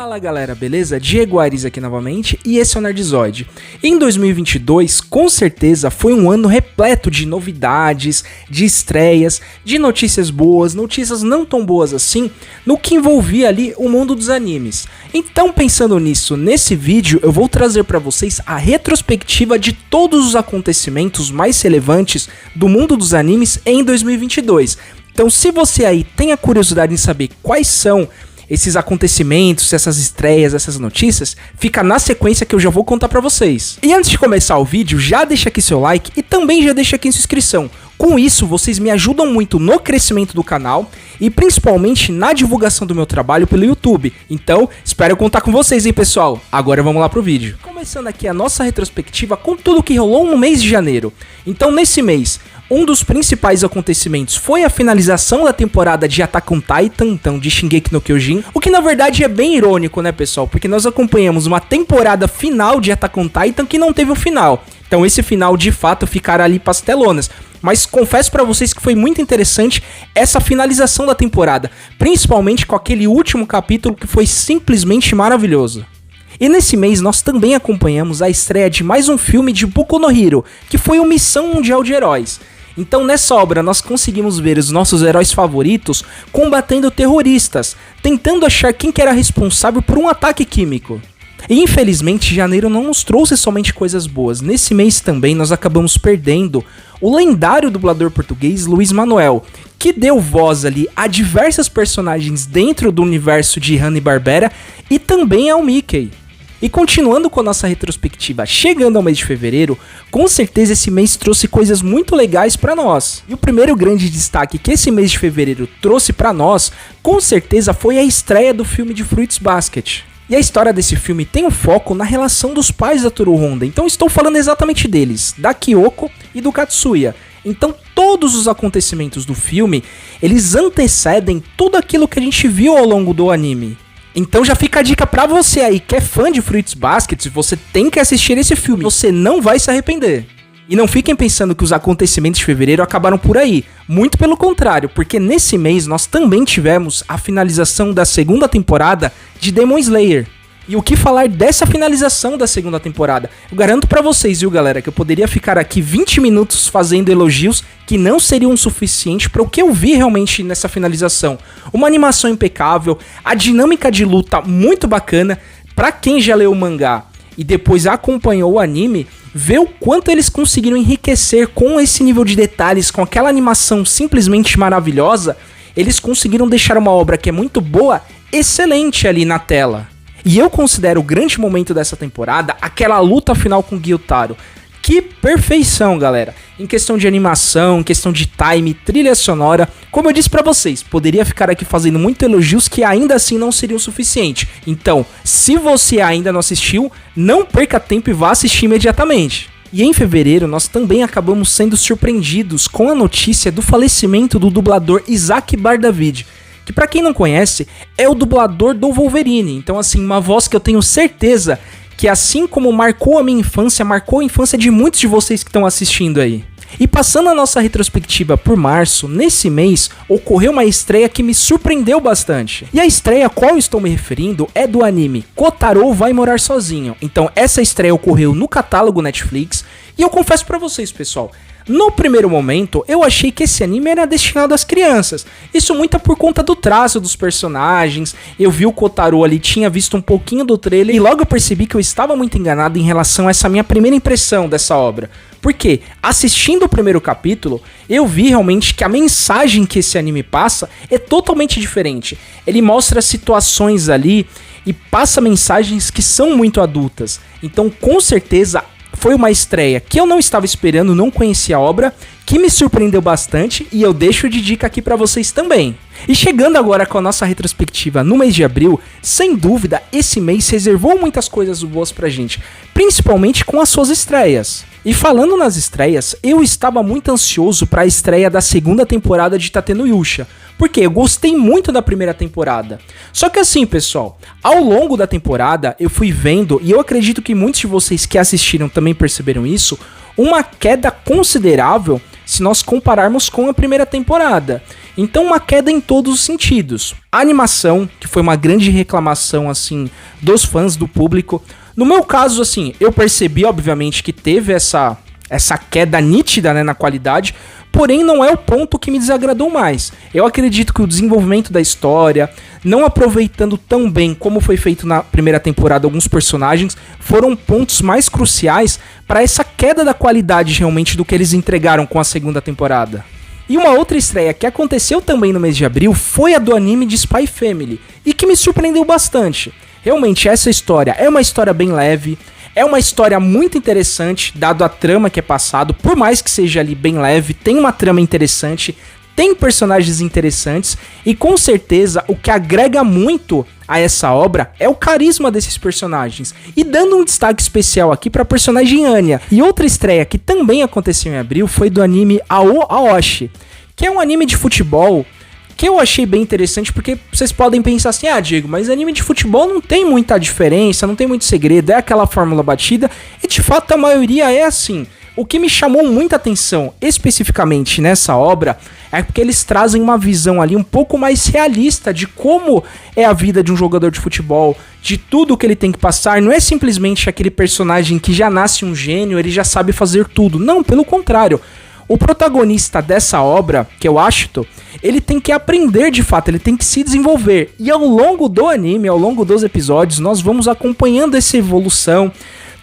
Fala galera, beleza? Diego Aires aqui novamente e esse é o Nerdzoid. Em 2022, com certeza foi um ano repleto de novidades, de estreias, de notícias boas, notícias não tão boas assim, no que envolvia ali o mundo dos animes. Então, pensando nisso, nesse vídeo eu vou trazer para vocês a retrospectiva de todos os acontecimentos mais relevantes do mundo dos animes em 2022. Então, se você aí tem a curiosidade em saber quais são esses acontecimentos, essas estreias, essas notícias, fica na sequência que eu já vou contar pra vocês. E antes de começar o vídeo, já deixa aqui seu like e também já deixa aqui sua inscrição. Com isso, vocês me ajudam muito no crescimento do canal e principalmente na divulgação do meu trabalho pelo YouTube. Então, espero contar com vocês, hein, pessoal? Agora vamos lá pro vídeo. Começando aqui a nossa retrospectiva com tudo que rolou no mês de janeiro. Então, nesse mês, um dos principais acontecimentos foi a finalização da temporada de Attack on Titan, então de Shingeki no Kyojin, o que na verdade é bem irônico, né, pessoal? Porque nós acompanhamos uma temporada final de Attack on Titan que não teve um final. Então esse final de fato ficará ali pastelonas. Mas confesso pra vocês que foi muito interessante essa finalização da temporada, principalmente com aquele último capítulo que foi simplesmente maravilhoso. E nesse mês nós também acompanhamos a estreia de mais um filme de Boku no Hero, que foi o Missão Mundial de Heróis. Então nessa obra nós conseguimos ver os nossos heróis favoritos combatendo terroristas, tentando achar quem que era responsável por um ataque químico. E infelizmente janeiro não nos trouxe somente coisas boas. Nesse mês também nós acabamos perdendo o lendário dublador português Luiz Manuel, que deu voz ali a diversas personagens dentro do universo de Hanna-Barbera e também ao Mickey. E continuando com a nossa retrospectiva, chegando ao mês de fevereiro, com certeza esse mês trouxe coisas muito legais pra nós. E o primeiro grande destaque que esse mês de fevereiro trouxe pra nós, com certeza foi a estreia do filme de Fruits Basket. E a história desse filme tem um foco na relação dos pais da Toru Honda, então estou falando exatamente deles, da Kyoko e do Katsuya. Então todos os acontecimentos do filme, eles antecedem tudo aquilo que a gente viu ao longo do anime. Então já fica a dica pra você aí que é fã de Fruits Basket, você tem que assistir esse filme, você não vai se arrepender. E não fiquem pensando que os acontecimentos de fevereiro acabaram por aí, muito pelo contrário, porque nesse mês nós também tivemos a finalização da segunda temporada de Demon Slayer. E o que falar dessa finalização da segunda temporada? Eu garanto pra vocês, viu galera, que eu poderia ficar aqui 20 minutos fazendo elogios que não seriam suficientes para o que eu vi realmente nessa finalização. Uma animação impecável, a dinâmica de luta muito bacana. Pra quem já leu o mangá e depois acompanhou o anime, vê o quanto eles conseguiram enriquecer com esse nível de detalhes, com aquela animação simplesmente maravilhosa. Eles conseguiram deixar uma obra que é muito boa, excelente ali na tela. E eu considero o grande momento dessa temporada aquela luta final com o Gyutaro. Que perfeição, galera. Em questão de animação, em questão de time, trilha sonora. Como eu disse pra vocês, poderia ficar aqui fazendo muitos elogios que ainda assim não seriam o suficiente. Então, se você ainda não assistiu, não perca tempo e vá assistir imediatamente. E em fevereiro nós também acabamos sendo surpreendidos com a notícia do falecimento do dublador Isaac Bar-David, que pra quem não conhece, é o dublador do Wolverine. Então assim, uma voz que eu tenho certeza que assim como marcou a minha infância, marcou a infância de muitos de vocês que estão assistindo aí. E passando a nossa retrospectiva por março, nesse mês ocorreu uma estreia que me surpreendeu bastante. E a estreia a qual eu estou me referindo é do anime Kotaro Vai Morar Sozinho. Então essa estreia ocorreu no catálogo Netflix e eu confesso pra vocês, pessoal, no primeiro momento, eu achei que esse anime era destinado às crianças. Isso muito por conta do traço dos personagens. Eu vi o Kotaro ali, tinha visto um pouquinho do trailer e logo eu percebi que eu estava muito enganado em relação a essa minha primeira impressão dessa obra. Porque, assistindo o primeiro capítulo, eu vi realmente que a mensagem que esse anime passa é totalmente diferente. Ele mostra situações ali e passa mensagens que são muito adultas. Então, com certeza, foi uma estreia que eu não estava esperando, não conhecia a obra, que me surpreendeu bastante e eu deixo de dica aqui pra vocês também. E chegando agora com a nossa retrospectiva no mês de abril, sem dúvida esse mês reservou muitas coisas boas pra gente, principalmente com as suas estreias. E falando nas estreias, eu estava muito ansioso para a estreia da segunda temporada de Tate no Yusha, porque eu gostei muito da primeira temporada. Só que assim, pessoal, ao longo da temporada eu fui vendo, e eu acredito que muitos de vocês que assistiram também perceberam isso, uma queda considerável se nós compararmos com a primeira temporada. Então uma queda em todos os sentidos. A animação, que foi uma grande reclamação, assim, dos fãs, do público. No meu caso, assim, eu percebi, obviamente, que teve essa queda nítida, né, na qualidade, porém não é o ponto que me desagradou mais. Eu acredito que o desenvolvimento da história, não aproveitando tão bem como foi feito na primeira temporada alguns personagens, foram pontos mais cruciais para essa queda da qualidade realmente do que eles entregaram com a segunda temporada. E uma outra estreia que aconteceu também no mês de abril foi a do anime de Spy Family, e que me surpreendeu bastante. Realmente essa história é uma história bem leve, é uma história muito interessante, dado a trama que é passado, por mais que seja ali bem leve, tem uma trama interessante, tem personagens interessantes, e com certeza o que agrega muito a essa obra é o carisma desses personagens. E dando um destaque especial aqui para a personagem Anya. E outra estreia que também aconteceu em abril foi do anime Ao Aoshi, que é um anime de futebol que eu achei bem interessante, porque vocês podem pensar assim, Diego, mas anime de futebol não tem muita diferença, não tem muito segredo, é aquela fórmula batida, e de fato a maioria é assim. O que me chamou muita atenção, especificamente nessa obra, é porque eles trazem uma visão ali um pouco mais realista de como é a vida de um jogador de futebol, de tudo que ele tem que passar. Não é simplesmente aquele personagem que já nasce um gênio, ele já sabe fazer tudo. Não, pelo contrário. O protagonista dessa obra, que é o Ashito, ele tem que aprender de fato, ele tem que se desenvolver. E ao longo do anime, ao longo dos episódios, nós vamos acompanhando essa evolução,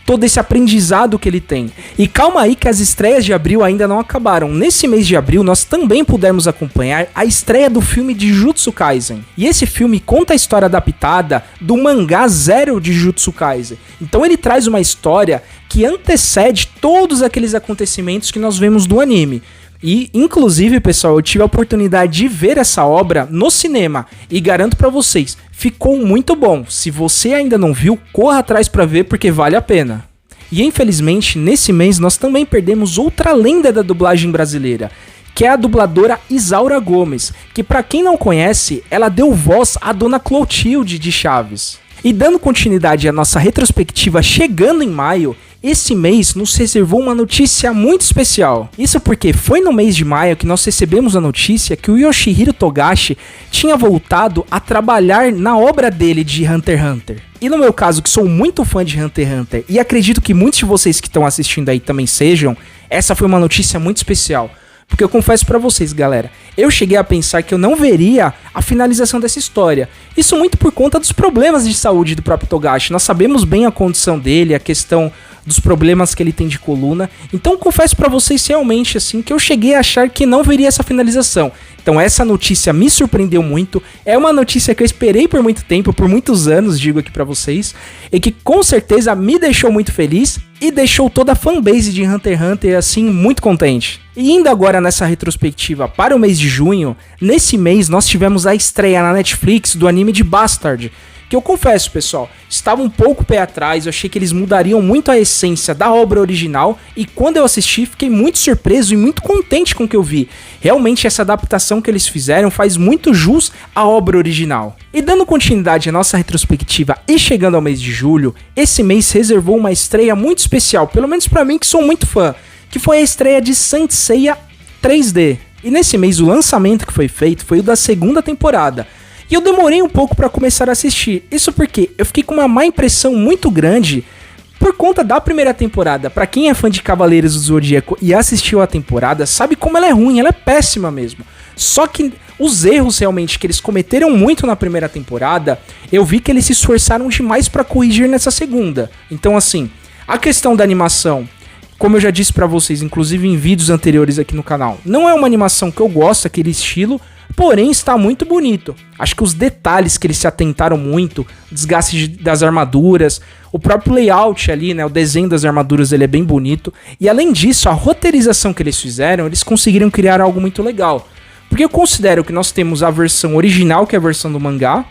todo esse aprendizado que ele tem. E calma aí que as estreias de abril ainda não acabaram. Nesse mês de abril, nós também pudemos acompanhar a estreia do filme de Jujutsu Kaisen. E esse filme conta a história adaptada do mangá Zero de Jujutsu Kaisen. Então ele traz uma história que antecede todos aqueles acontecimentos que nós vemos no anime. E, inclusive, pessoal, eu tive a oportunidade de ver essa obra no cinema e garanto pra vocês, ficou muito bom. Se você ainda não viu, corra atrás pra ver porque vale a pena. E, infelizmente, nesse mês nós também perdemos outra lenda da dublagem brasileira, que é a dubladora Isaura Gomes, que pra quem não conhece, ela deu voz à Dona Clotilde de Chaves. E dando continuidade à nossa retrospectiva chegando em maio, esse mês nos reservou uma notícia muito especial. Isso porque foi no mês de maio que nós recebemos a notícia que o Yoshihiro Togashi tinha voltado a trabalhar na obra dele de Hunter x Hunter. E no meu caso, que sou muito fã de Hunter x Hunter, e acredito que muitos de vocês que estão assistindo aí também sejam, essa foi uma notícia muito especial. Porque eu confesso pra vocês, galera, eu cheguei a pensar que eu não veria a finalização dessa história. Isso muito por conta dos problemas de saúde do próprio Togashi. Nós sabemos bem a condição dele, a questão dos problemas que ele tem de coluna. Então confesso pra vocês realmente assim que eu cheguei a achar que não veria essa finalização. Então essa notícia me surpreendeu muito. É uma notícia que eu esperei por muito tempo, por muitos anos, digo aqui pra vocês, e que com certeza me deixou muito feliz e deixou toda a fanbase de Hunter x Hunter assim muito contente. E indo agora nessa retrospectiva para o mês de junho, nesse mês nós tivemos a estreia na Netflix do anime de Bastard, que eu confesso, pessoal, estava um pouco pé atrás, eu achei que eles mudariam muito a essência da obra original, e quando eu assisti fiquei muito surpreso e muito contente com o que eu vi. Realmente essa adaptação que eles fizeram faz muito jus à obra original. E dando continuidade à nossa retrospectiva e chegando ao mês de julho, esse mês reservou uma estreia muito especial, pelo menos pra mim que sou muito fã, que foi a estreia de Saint Seiya 3D. E nesse mês o lançamento que foi feito foi o da segunda temporada. E eu demorei um pouco pra começar a assistir. Isso porque eu fiquei com uma má impressão muito grande por conta da primeira temporada. Pra quem é fã de Cavaleiros do Zodíaco e assistiu a temporada, sabe como ela é ruim, ela é péssima mesmo. Só que os erros realmente que eles cometeram muito na primeira temporada, eu vi que eles se esforçaram demais pra corrigir nessa segunda. Então assim, a questão da animação, como eu já disse pra vocês, inclusive em vídeos anteriores aqui no canal, não é uma animação que eu gosto, aquele estilo, porém está muito bonito. Acho que os detalhes que eles se atentaram muito, desgaste das armaduras, o próprio layout ali, né, o desenho das armaduras, ele é bem bonito. E além disso, a roteirização que eles fizeram, eles conseguiram criar algo muito legal. Porque eu considero que nós temos a versão original, que é a versão do mangá,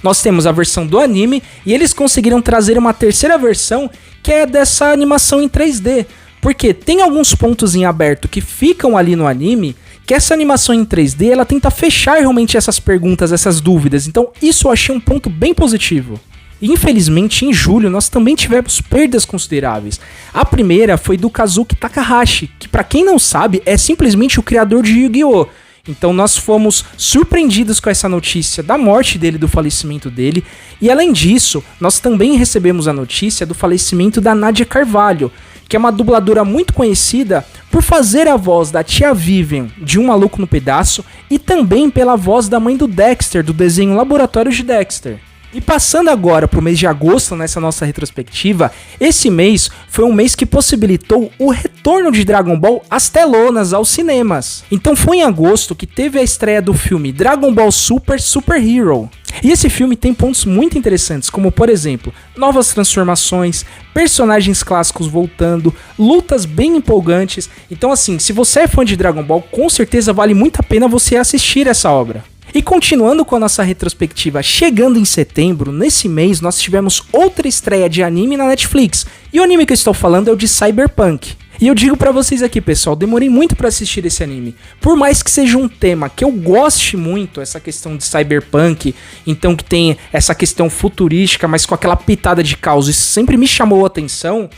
nós temos a versão do anime, e eles conseguiram trazer uma terceira versão, que é dessa animação em 3D. Porque tem alguns pontos em aberto que ficam ali no anime, que essa animação em 3D, ela tenta fechar realmente essas perguntas, essas dúvidas. Então isso eu achei um ponto bem positivo. E, infelizmente, em julho, nós também tivemos perdas consideráveis. A primeira foi do Kazuki Takahashi, que pra quem não sabe, é simplesmente o criador de Yu-Gi-Oh! Então nós fomos surpreendidos com essa notícia da morte dele, do falecimento dele. E além disso, nós também recebemos a notícia do falecimento da Nádia Carvalho, que é uma dubladora muito conhecida por fazer a voz da tia Vivian de Um Maluco no Pedaço e também pela voz da mãe do Dexter, do desenho Laboratório de Dexter. E passando agora para o mês de agosto, nessa nossa retrospectiva, esse mês foi um mês que possibilitou o retorno de Dragon Ball às telonas, aos cinemas. Então foi em agosto que teve a estreia do filme Dragon Ball Super Super Hero. E esse filme tem pontos muito interessantes, como por exemplo, novas transformações, personagens clássicos voltando, lutas bem empolgantes. Então assim, se você é fã de Dragon Ball, com certeza vale muito a pena você assistir essa obra. E continuando com a nossa retrospectiva, chegando em setembro, nesse mês nós tivemos outra estreia de anime na Netflix. E o anime que eu estou falando é o de Cyberpunk. E eu digo pra vocês aqui, pessoal, demorei muito pra assistir esse anime. Por mais que seja um tema que eu goste muito, essa questão de cyberpunk, então que tem essa questão futurística, mas com aquela pitada de caos, isso sempre me chamou a atenção.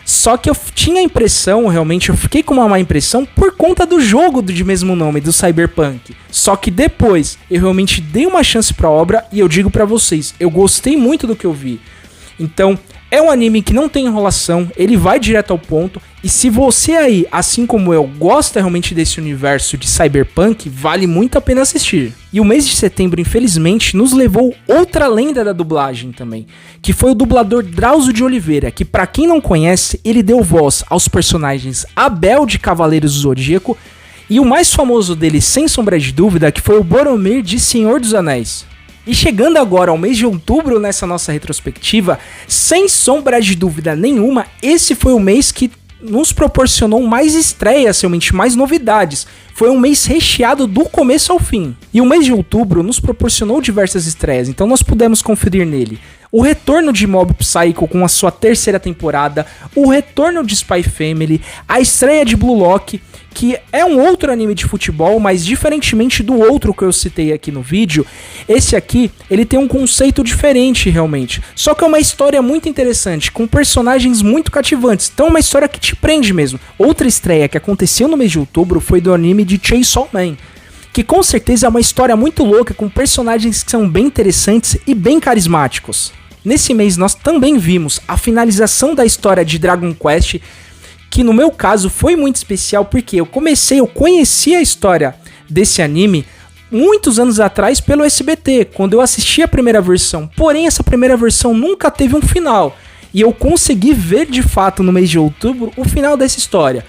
Só que eu tinha a impressão, realmente, eu fiquei com uma má impressão por conta do jogo de mesmo nome, do Cyberpunk. Só que depois, eu realmente dei uma chance pra obra e eu digo pra vocês, eu gostei muito do que eu vi. Então, é um anime que não tem enrolação, ele vai direto ao ponto. E se você aí, assim como eu, gosta realmente desse universo de Cyberpunk, vale muito a pena assistir. E o mês de setembro, infelizmente, nos levou outra lenda da dublagem também, que foi o dublador Drauzio de Oliveira, que pra quem não conhece, ele deu voz aos personagens Abel de Cavaleiros do Zodíaco e o mais famoso dele, sem sombra de dúvida, que foi o Boromir de Senhor dos Anéis. E chegando agora ao mês de outubro nessa nossa retrospectiva, sem sombra de dúvida nenhuma, esse foi o mês que nos proporcionou mais estreias, realmente mais novidades. Foi um mês recheado do começo ao fim. E o mês de outubro nos proporcionou diversas estreias, então nós pudemos conferir nele o retorno de Mob Psycho com a sua terceira temporada, o retorno de Spy Family, a estreia de Blue Lock, que é um outro anime de futebol, mas diferentemente do outro que eu citei aqui no vídeo, esse aqui, ele tem um conceito diferente realmente. Só que é uma história muito interessante, com personagens muito cativantes, então é uma história que te prende mesmo. Outra estreia que aconteceu no mês de outubro foi do anime de Chainsaw Man, que com certeza é uma história muito louca, com personagens que são bem interessantes e bem carismáticos. Nesse mês nós também vimos a finalização da história de Dragon Quest, que no meu caso foi muito especial porque eu conheci a história desse anime muitos anos atrás pelo SBT, quando eu assisti a primeira versão, porém essa primeira versão nunca teve um final, e eu consegui ver de fato no mês de outubro o final dessa história.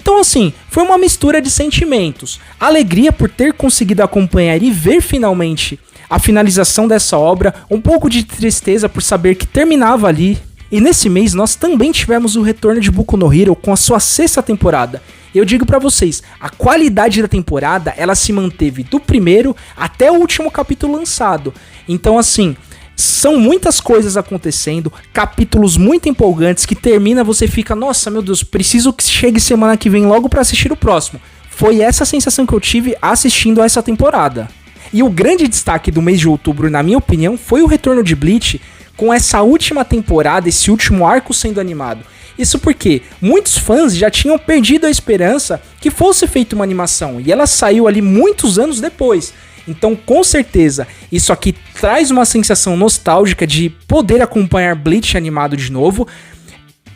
Então assim, foi uma mistura de sentimentos, alegria por ter conseguido acompanhar e ver finalmente a finalização dessa obra, um pouco de tristeza por saber que terminava ali. E nesse mês nós também tivemos o retorno de Boku no Hero com a sua 6ª temporada. Eu digo pra vocês, a qualidade da temporada, ela se manteve do primeiro até o último capítulo lançado. Então assim, são muitas coisas acontecendo, capítulos muito empolgantes que termina, você fica, nossa, meu Deus, preciso que chegue semana que vem logo pra assistir o próximo. Foi essa sensação que eu tive assistindo a essa temporada. E o grande destaque do mês de outubro, na minha opinião, foi o retorno de Bleach com essa última temporada, esse último arco sendo animado. Isso porque muitos fãs já tinham perdido a esperança que fosse feita uma animação, e ela saiu ali muitos anos depois. Então, com certeza, isso aqui traz uma sensação nostálgica de poder acompanhar Bleach animado de novo,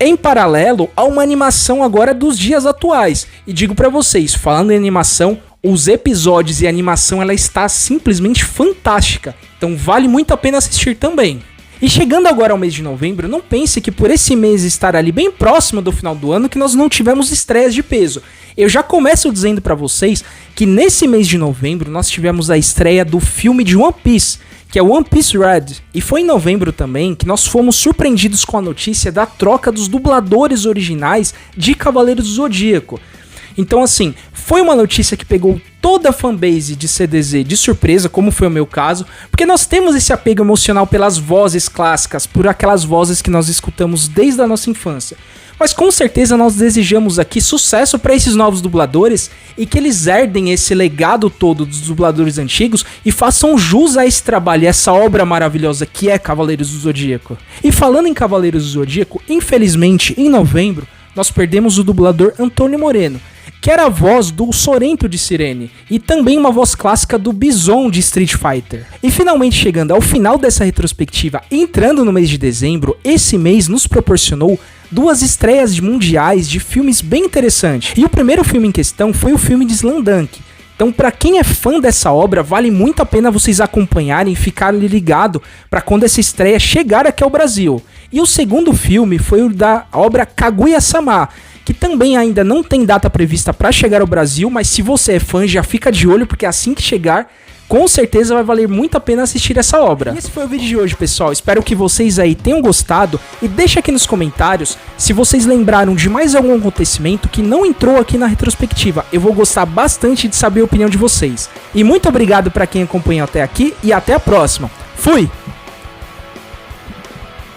em paralelo a uma animação agora dos dias atuais. E digo pra vocês, falando em animação, os episódios e a animação, ela está simplesmente fantástica. Então vale muito a pena assistir também. E chegando agora ao mês de novembro, não pense que por esse mês estar ali bem próximo do final do ano que nós não tivemos estreias de peso. Eu já começo dizendo pra vocês que nesse mês de novembro nós tivemos a estreia do filme de One Piece, que é One Piece Red. E foi em novembro também que nós fomos surpreendidos com a notícia da troca dos dubladores originais de Cavaleiros do Zodíaco. Então assim, foi uma notícia que pegou toda a fanbase de CDZ de surpresa, como foi o meu caso, porque nós temos esse apego emocional pelas vozes clássicas, por aquelas vozes que nós escutamos desde a nossa infância. Mas com certeza nós desejamos aqui sucesso para esses novos dubladores e que eles herdem esse legado todo dos dubladores antigos e façam jus a esse trabalho, essa obra maravilhosa que é Cavaleiros do Zodíaco. E falando em Cavaleiros do Zodíaco, infelizmente em novembro nós perdemos o dublador Antônio Moreno, que era a voz do Sorento de Sirene, e também uma voz clássica do Bison de Street Fighter. E finalmente chegando ao final dessa retrospectiva, entrando no mês de dezembro, esse mês nos proporcionou 2 estreias mundiais de filmes bem interessantes. E o primeiro filme em questão foi o filme de Slamdunk. Então, pra quem é fã dessa obra, vale muito a pena vocês acompanharem e ficarem ligados para quando essa estreia chegar aqui ao Brasil. E o segundo filme foi o da obra Kaguya-sama, que também ainda não tem data prevista para chegar ao Brasil, mas se você é fã, já fica de olho, porque assim que chegar, com certeza vai valer muito a pena assistir essa obra. E esse foi o vídeo de hoje, pessoal. Espero que vocês aí tenham gostado e deixa aqui nos comentários se vocês lembraram de mais algum acontecimento que não entrou aqui na retrospectiva. Eu vou gostar bastante de saber a opinião de vocês. E muito obrigado para quem acompanhou até aqui e até a próxima. Fui!